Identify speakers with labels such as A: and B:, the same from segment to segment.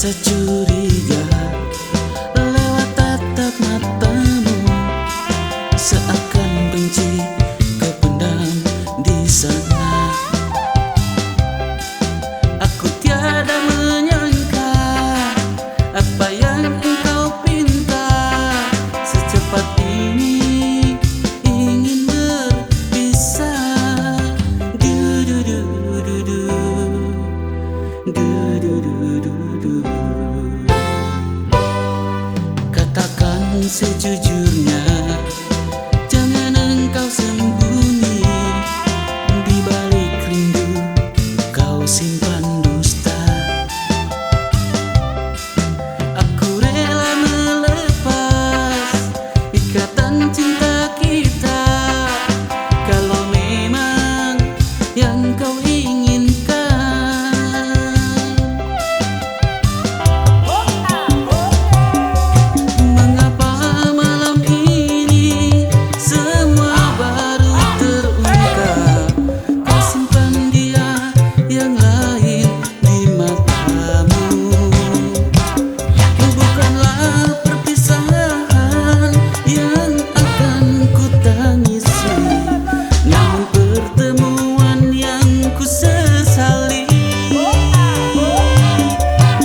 A: rasa curiga lewat tatap matamu, seakan benci kau pendam di sana. Aku tiada menyangka apa yang engkau pinta, secepat ini ingin berpisah. Katakan sejujurnya, jangan engkau sembunyi, di balik rindu kau simpan dusta. Aku rela melepas ikatan cinta kita, kalau memang yang kau inginkan. Mengapa malam ini semua baru terungkap? Kau simpan dia yang lain di matamu. Bukanlah perpisahan yang akan ku tangisi, namun pertemuan yang ku sesali.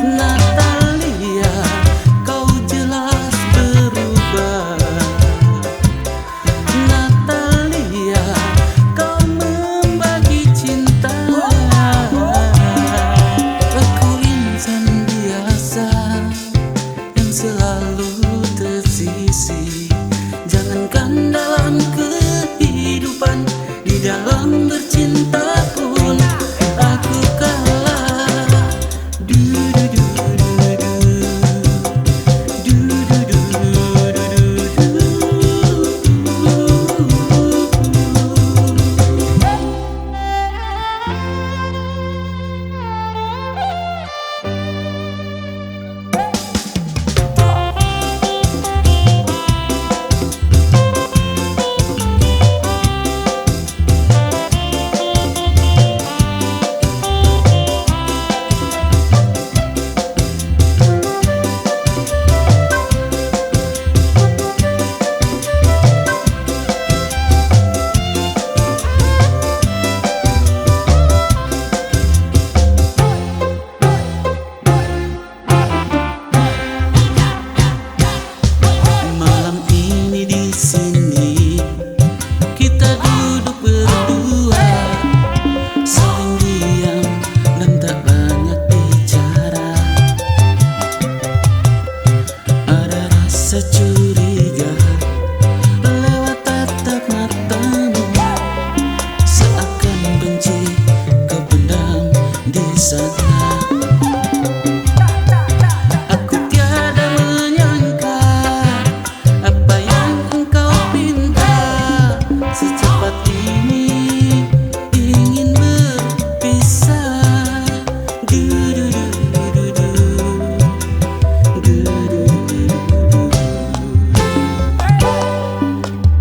A: Natalia, kau jelas berubah. Natalia, kau membagi cinta. Aku insan biasa yang selalu tersisi. Jangankan dalam kehidupan, di dalam bercinta pun aku kalah. Malam ini di sini kita duduk berdua, saling diam dan tak banyak bicara. Ada rasa curiga lewat tatap matamu, seakan benci kau pendam di sana. Aku tiada menyangka apa yang engkau pinta, secepat ini ingin berpisah.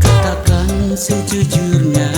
A: Katakan sejujurnya,